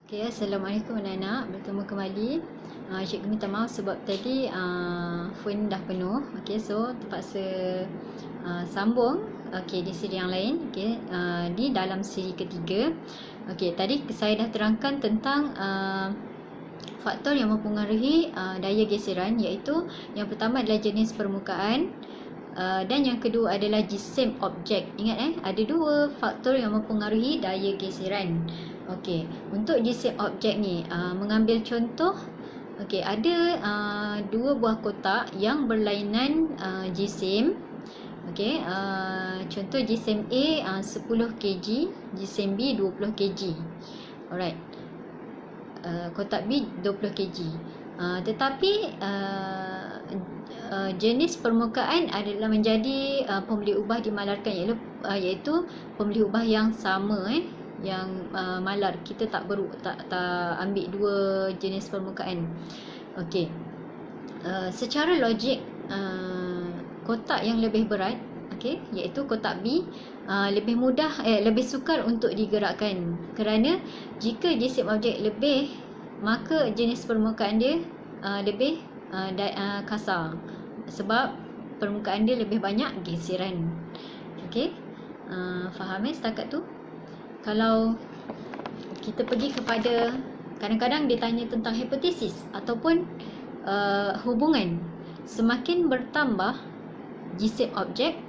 Okay, Assalamualaikum anak-anak. Bertemu kembali. Cikgu minta maaf sebab tadi phone dah penuh. Okay, so terpaksa sambung di siri yang lain. Okay, di dalam siri ketiga. Okay, tadi saya dah terangkan tentang faktor yang mempengaruhi daya geseran, iaitu yang pertama adalah jenis permukaan dan yang kedua adalah jisim objek. Ingat ada dua faktor yang mempengaruhi daya geseran. Okey, untuk jisim objek ni mengambil contoh, okey, ada dua buah kotak yang berlainan jisim. Okey, contoh jisim A 10 kg, jisim B 20 kg. Alright. Kotak B 20 kg. Tetapi jenis permukaan adalah menjadi pembeli ubah dimalarkan, iaitu pembeli ubah yang sama yang malar. Kita tak ambil dua jenis permukaan. Okey. Secara logik kotak yang lebih berat, okey, iaitu kotak B lebih mudah lebih sukar untuk digerakkan, kerana jika jisim objek lebih, maka jenis permukaan dia lebih kasar sebab permukaan dia lebih banyak geseran. Okey. Faham setakat tu? Kalau kita pergi kepada, kadang-kadang dia tanya tentang hipotesis ataupun hubungan. Semakin bertambah jisim objek,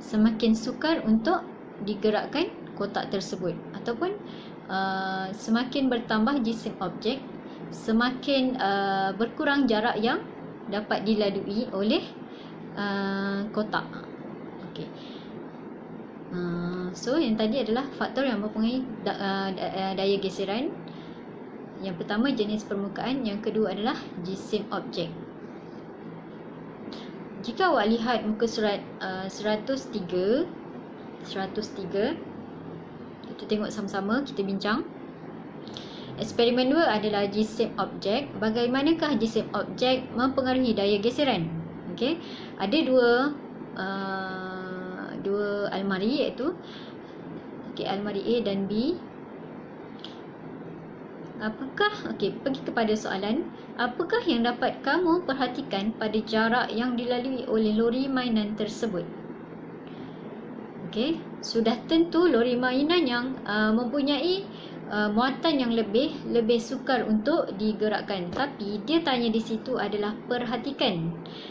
semakin sukar untuk digerakkan kotak tersebut, ataupun semakin bertambah jisim objek, semakin berkurang jarak yang dapat dilalui oleh kotak. Okey. So yang tadi adalah faktor yang mempengaruhi daya geseran. Yang pertama jenis permukaan, yang kedua adalah jisim objek. Jika awak lihat muka surat 103, kita tengok sama-sama, kita bincang. Eksperimen 2 adalah jisim objek. Bagaimanakah jisim objek mempengaruhi daya geseran? Okey, ada dua almari, iaitu almari A dan B. Pergi kepada soalan. Apakah yang dapat kamu perhatikan pada jarak yang dilalui oleh lori mainan tersebut? Okey, sudah tentu lori mainan yang mempunyai muatan yang lebih sukar untuk digerakkan. Tapi dia tanya di situ adalah perhatikan.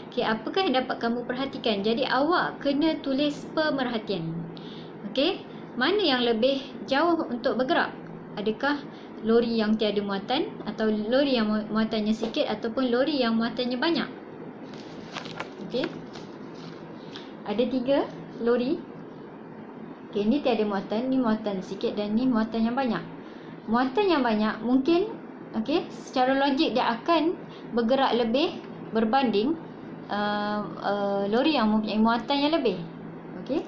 Okey, apakah yang dapat kamu perhatikan? Jadi awak kena tulis pemerhatian. Okey, mana yang lebih jauh untuk bergerak? Adakah lori yang tiada muatan, atau lori yang muatannya sikit, ataupun lori yang muatannya banyak? Okey, ada 3 lori. Okey, ni tiada muatan, ni muatan sikit, dan ni muatan yang banyak. Muatan yang banyak mungkin, okey, secara logik dia akan bergerak lebih berbanding lori yang mempunyai muatan yang lebih. Okey.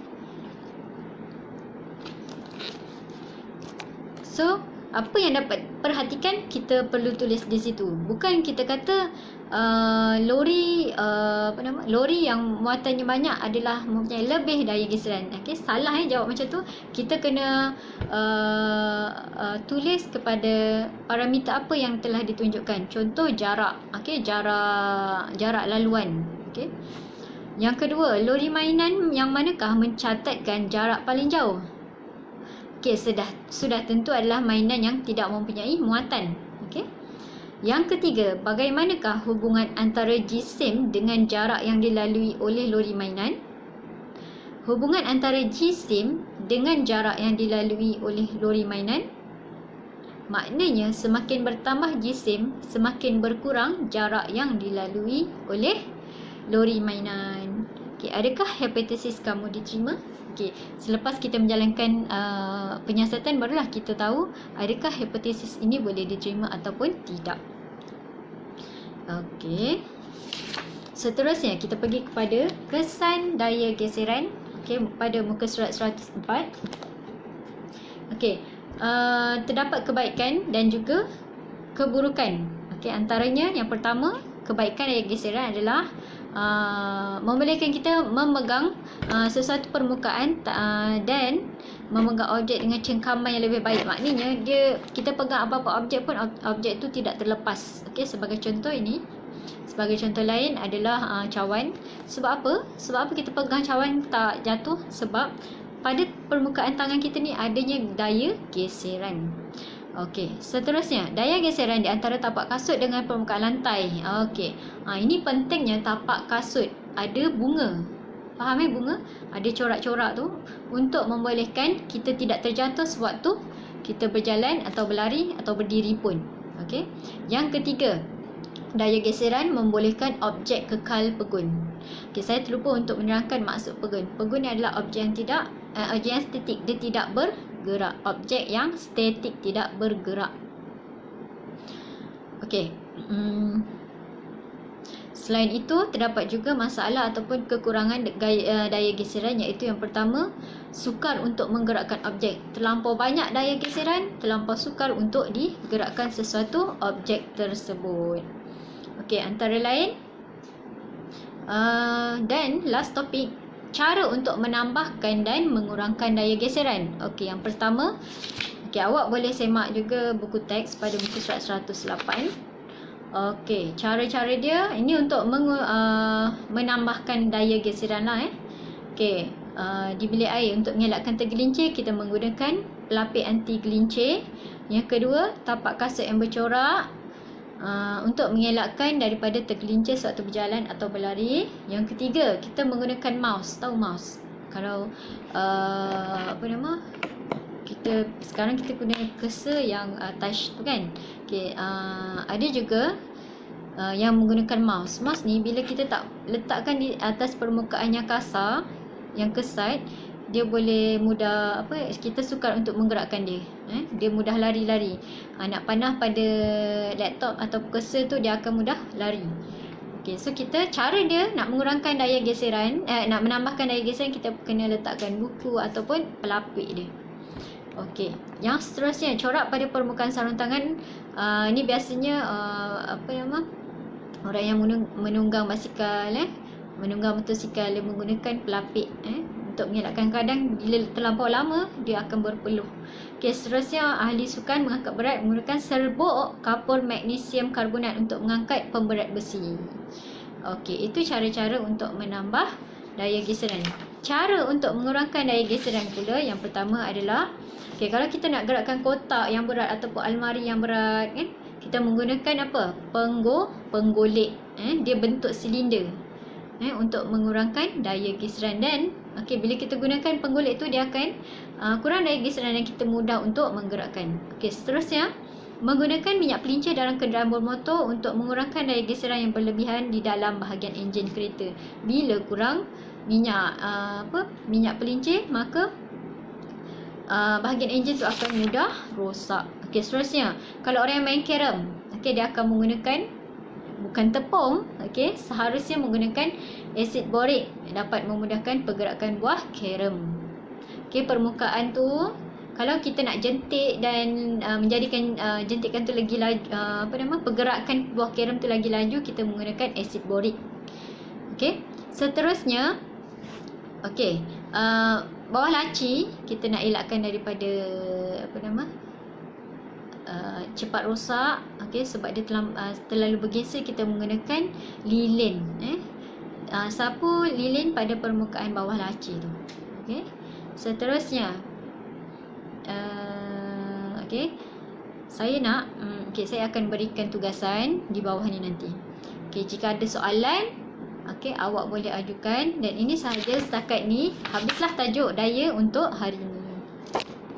So, apa yang dapat perhatikan kita perlu tulis di situ. Bukan kita kata lori yang muatannya banyak adalah mempunyai lebih daya geseran. Okey, salah jawab macam tu. Kita kena tulis kepada parameter apa yang telah ditunjukkan. Contoh jarak, okey, jarak laluan. Okey. Yang kedua, lori mainan yang manakah mencatatkan jarak paling jauh? Okey, sudah tentu adalah mainan yang tidak mempunyai muatan. Okey. Yang ketiga, bagaimanakah hubungan antara jisim dengan jarak yang dilalui oleh lori mainan? Hubungan antara jisim dengan jarak yang dilalui oleh lori mainan, maknanya semakin bertambah jisim, semakin berkurang jarak yang dilalui oleh lori mainan. Okey, adakah hipotesis kamu diterima? Okey, selepas kita menjalankan penyiasatan, barulah kita tahu adakah hipotesis ini boleh diterima ataupun tidak. Okey. Seterusnya kita pergi kepada kesan daya geseran. Okey, pada muka surat 104. Okey, terdapat kebaikan dan juga keburukan. Okey, antaranya yang pertama, kebaikan daya geseran adalah membolehkan kita memegang sesuatu permukaan dan memegang objek dengan cengkaman yang lebih baik. Maknanya kita pegang apa-apa objek pun objek tu tidak terlepas. Okey, sebagai contoh ini. Sebagai contoh lain adalah cawan. Sebab apa? Sebab apa kita pegang cawan tak jatuh? Sebab pada permukaan tangan kita ni adanya daya geseran. Okey, seterusnya daya geseran di antara tapak kasut dengan permukaan lantai. Okey. Ini pentingnya tapak kasut ada bunga. Faham bunga? Ada corak-corak tu untuk membolehkan kita tidak terjatuh sewaktu kita berjalan atau berlari atau berdiri pun. Okey. Yang ketiga, daya geseran membolehkan objek kekal pegun. Okey, saya terlupa untuk menerangkan maksud pegun. Pegun ni adalah objek yang statik, dia tidak bergerak. Objek yang statik tidak bergerak. Okey. Selain itu, terdapat juga masalah ataupun kekurangan daya geseran, iaitu yang pertama, sukar untuk menggerakkan objek. Terlampau banyak daya geseran, terlampau sukar untuk digerakkan sesuatu objek tersebut. Okey, antara lain. Dan last topik, cara untuk menambahkan dan mengurangkan daya geseran. Okey, yang pertama, awak boleh semak juga buku teks pada muka surat 108. Okey, cara-cara dia ini untuk menambahkan daya geseran lah. Okey, di bilik air untuk mengelakkan tergelincir, kita menggunakan pelapis anti gelincir. Yang kedua, tapak kasut yang bercorak untuk mengelakkan daripada tergelincir sewaktu berjalan atau berlari. Yang ketiga, kita menggunakan mouse. Tahu mouse? Kalau sekarang kita guna cursor yang touch tu kan. Okey, ada juga yang menggunakan mouse. Mouse ni bila kita tak letakkan di atas permukaan yang kasar, yang kesat, dia boleh mudah kita sukar untuk menggerakkan dia. Dia mudah lari-lari. Nak panah pada laptop atau cursor tu, dia akan mudah lari. Okey, so cara dia nak mengurangkan daya geseran, nak menambahkan daya geseran, kita kena letakkan buku ataupun pelapis dia. Okey, yang seterusnya, corak pada permukaan sarung tangan. Ni biasanya orang yang menunggang basikal, menunggang motosikal, dia menggunakan pelapis untuk mengelakkan. Kadang bila terlampau lama, dia akan berpeluh. Okey, seterusnya, ahli sukan mengangkat berat menggunakan serbuk kapur magnesium karbonat untuk mengangkat pemberat besi. Okey, itu cara-cara untuk menambah daya geseran. Cara untuk mengurangkan daya geseran pula, yang pertama adalah, kalau kita nak gerakkan kotak yang berat ataupun almari yang berat, kita menggunakan penggolek. Dia bentuk silinder untuk mengurangkan daya geseran. Dan bila kita gunakan penggolek tu, dia akan kurang daya geseran dan kita mudah untuk menggerakkan. Seterusnya, menggunakan minyak pelincir dalam kenderaan bermotor untuk mengurangkan daya geseran yang berlebihan di dalam bahagian enjin kereta. Bila kurang minyak pelincir, maka bahagian enjin tu akan mudah rosak. Seterusnya, kalau orang yang main carom, dia akan menggunakan bukan tepung, seharusnya menggunakan asid borik, dapat memudahkan pergerakan buah carom. Permukaan tu, kalau kita nak jentik dan menjadikan jentikan tu lagi laju, pergerakan buah carom tu lagi laju, kita menggunakan asid borik. Seterusnya, bawah laci kita nak elakkan daripada cepat rosak, sebab dia terlalu bergeser, kita menggunakan lilin. Sapu lilin pada permukaan bawah laci tu. Seterusnya, saya akan berikan tugasan di bawah ni nanti. Jika ada soalan, awak boleh ajukan. Dan ini sahaja setakat ni. Habislah tajuk daya untuk hari ini.